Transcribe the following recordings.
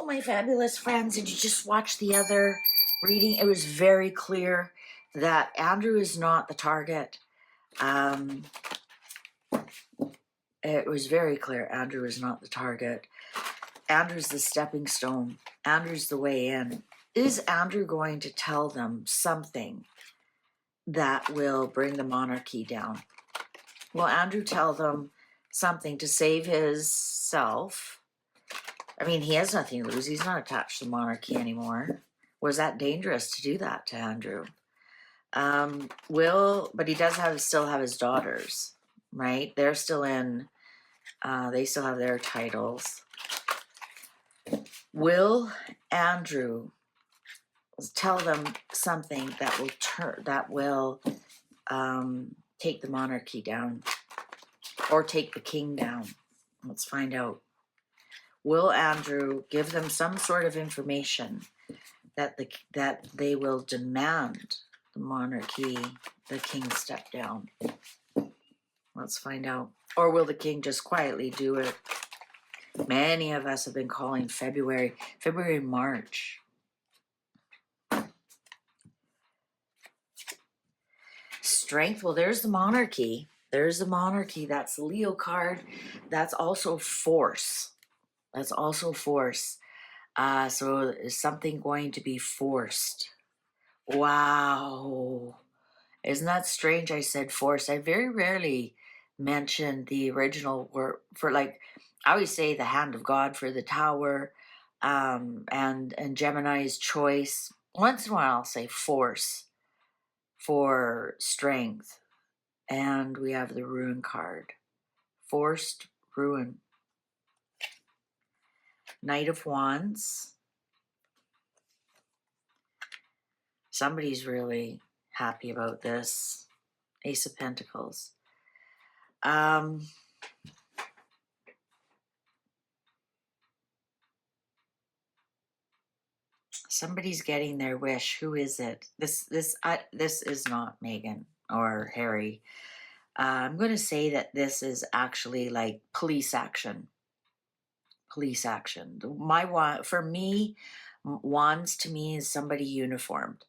Hello, my fabulous friends. Did you just watch the other reading? It was very clear that Andrew is not the target. It was very clear Andrew is not the target. Andrew's the stepping stone. Andrew's the way in. Is Andrew going to tell them something that will bring the monarchy down? Will Andrew tell them something to save his self? I mean, he has nothing to lose. He's not attached to the monarchy anymore. Was that dangerous to do that to Andrew? But he does still have his daughters, right? They're still in, they still have their titles. Will Andrew tell them something that will take the monarchy down or take the king down? Let's find out. Will Andrew give them some sort of information that they will demand the monarchy, the king step down? Let's find out. Or will the king just quietly do it? Many of us have been calling February, March. Strength, well, there's the monarchy. There's the monarchy. That's the Leo card. That's also force. That's also force. So is something going to be forced? Wow. Isn't that strange? I said force. I very rarely mention the original word for, like, I always say the hand of God for the tower, and Gemini's choice. Once in a while I'll say force for strength. And we have the ruin card. Forced ruin. Knight of Wands. Somebody's really happy about this. Ace of Pentacles. Somebody's getting their wish. Who is it? This is not Meghan or Harry. I'm going to say that this is actually like police action. Police action. For me, wands to me is somebody uniformed.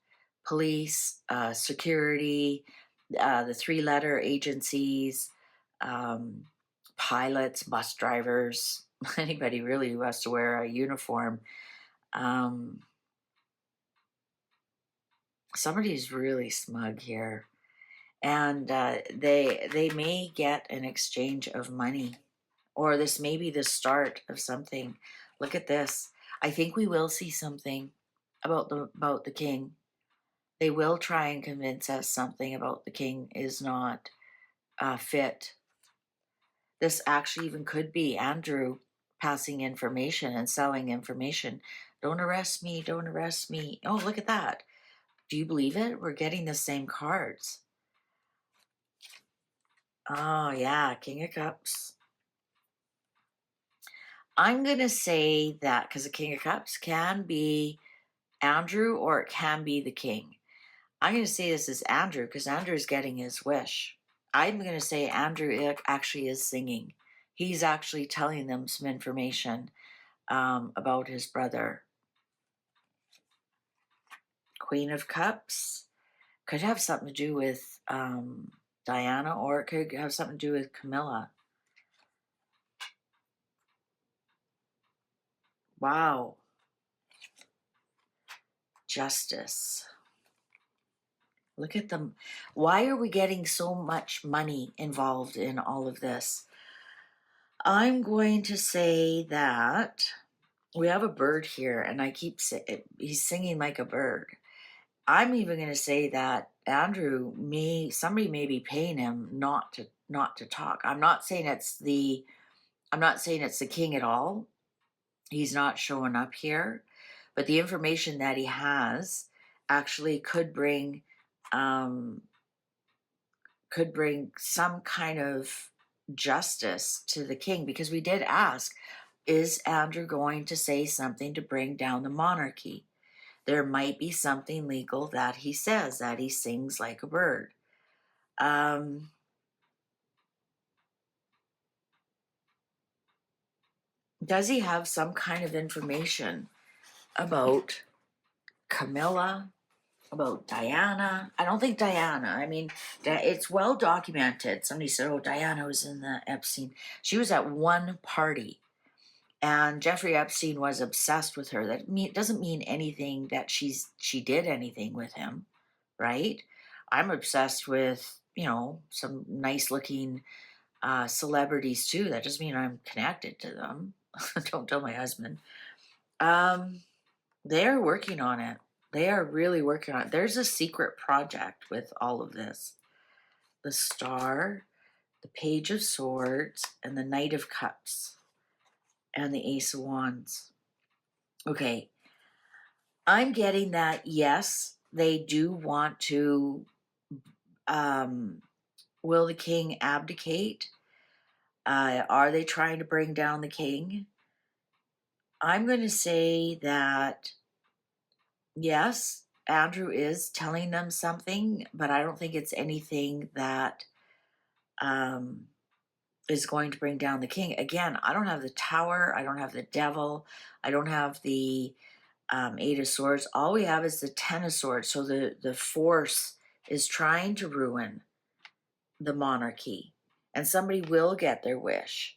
Police, security, the three-letter agencies, pilots, bus drivers, anybody really who has to wear a uniform. Somebody's really smug here. And they may get an exchange of money, or this may be the start of something. Look at this. I think we will see something about the king. They will try and convince us something about the king is not fit. This actually even could be Andrew passing information and selling information. Don't arrest me, don't arrest me. Oh, look at that. Do you believe it? We're getting the same cards. Oh, yeah, King of Cups. I'm going to say that because the King of Cups can be Andrew or it can be the king. I'm going to say this is Andrew because Andrew's getting his wish. I'm going to say Andrew actually is singing. He's actually telling them some information about his brother. Queen of Cups could have something to do with Diana, or it could have something to do with Camilla. Wow. Justice. Look at them. Why are we getting so much money involved in all of this? I'm going to say that we have a bird here, and I keep saying he's singing like a bird. I'm even going to say that somebody may be paying him not to talk. I'm not saying it's the king at all. He's not showing up here, but the information that he has actually could bring some kind of justice to the king, because we did ask, is Andrew going to say something to bring down the monarchy? There might be something legal that he says, that he sings like a bird. Knight Does he have some kind of information about Camilla, about Diana? I don't think Diana. I mean, it's well documented. Somebody said, oh, Diana was in the Epstein. She was at one party, and Jeffrey Epstein was obsessed with her. That doesn't mean anything that she did anything with him, right? I'm obsessed with, you know, some nice looking celebrities too. That doesn't mean I'm connected to them. Don't tell my husband. They're working on it. They are really working on it. There's a secret project with all of this. The Star, the Page of Swords, and the Knight of Cups, and the Ace of Wands. Okay, I'm getting that, yes, they do want to, will the king abdicate? Are they trying to bring down the king? I'm going to say that, yes, Andrew is telling them something, but I don't think it's anything that is going to bring down the king. Again, I don't have the Tower. I don't have the Devil. I don't have the Eight of Swords. All we have is the Ten of Swords. So the force is trying to ruin the monarchy. And somebody will get their wish.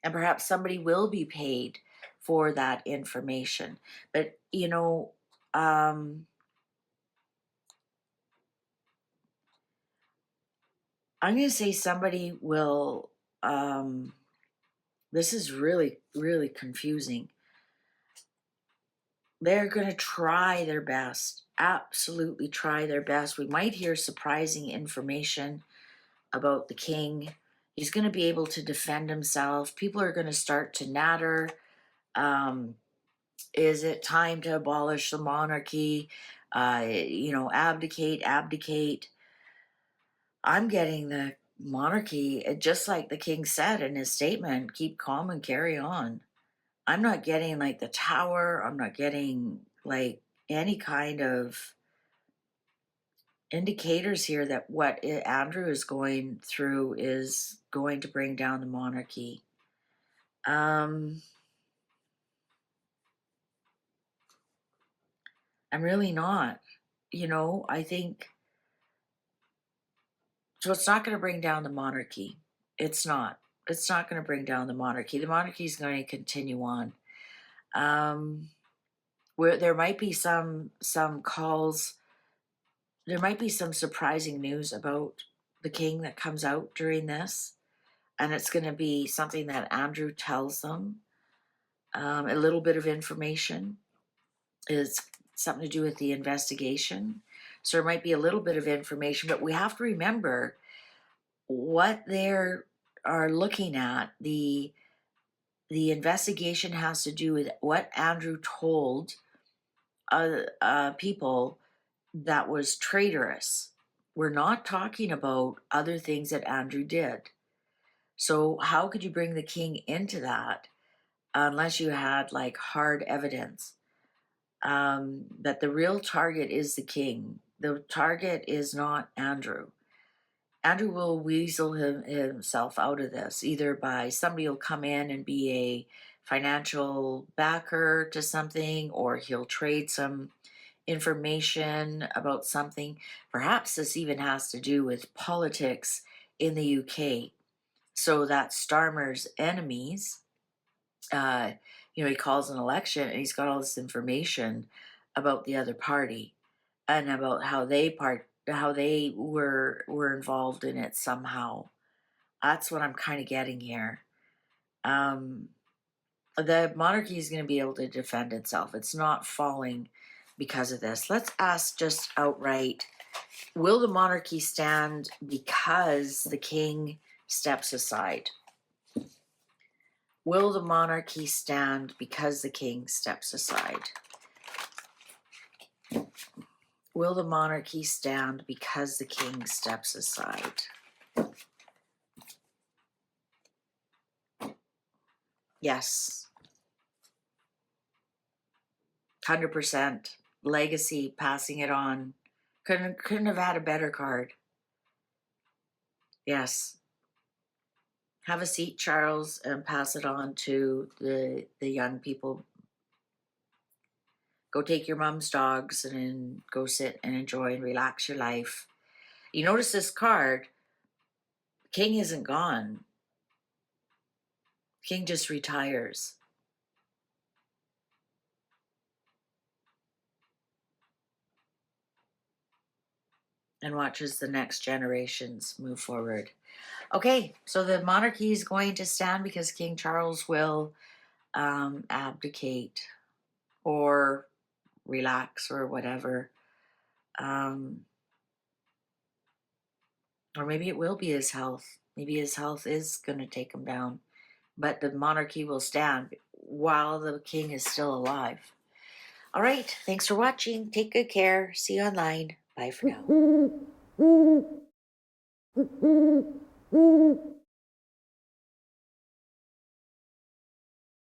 And perhaps somebody will be paid for that information. But, you know, I'm going to say somebody will, this is really, really confusing. They're going to try their best, absolutely try their best. We might hear surprising information about the king. He's going to be able to defend himself. People are going to start to natter. Is it time to abolish the monarchy? You know, abdicate. I'm getting the monarchy, just like the king said in his statement, keep calm and carry on. I'm not getting like the Tower. I'm not getting like any kind of indicators here that what Andrew is going through is going to bring down the monarchy. I'm really not. You know, I think so. It's not going to bring down the monarchy. It's not. It's not going to bring down the monarchy. The monarchy is going to continue on. Where there might be some calls, there might be some surprising news about the king that comes out during this, and it's going to be something that Andrew tells them. A little bit of information is something to do with the investigation. So there might be a little bit of information, but we have to remember what they are looking at. The investigation has to do with what Andrew told people that was traitorous. We're not talking about other things that Andrew did. So how could you bring the king into that unless you had like hard evidence that the real target is the king? The target is not Andrew. Andrew will weasel himself out of this, either by somebody will come in and be a financial backer to something, or he'll trade some information about something. Perhaps this even has to do with politics in the UK. So that Starmer's enemies, you know, he calls an election and he's got all this information about the other party and about how they were involved in it somehow. That's what I'm kind of getting here. The monarchy is going to be able to defend itself. It's not falling because of this. Let's ask just outright, will the monarchy stand because the king steps aside? Will the monarchy stand because the king steps aside? Will the monarchy stand because the king steps aside? Yes. 100%. Legacy, passing it on. Couldn't have had a better card. Yes. Have a seat, Charles, and pass it on to the young people. Go take your mom's dogs and go sit and enjoy and relax your life. You notice this card, King isn't gone. King just retires. And watches the next generations move forward. Okay, so the monarchy is going to stand because King Charles will abdicate or relax or whatever. Or maybe it will be his health. Maybe his health is going to take him down. But the monarchy will stand while the king is still alive. All right, thanks for watching. Take good care. See you online. Bye for now.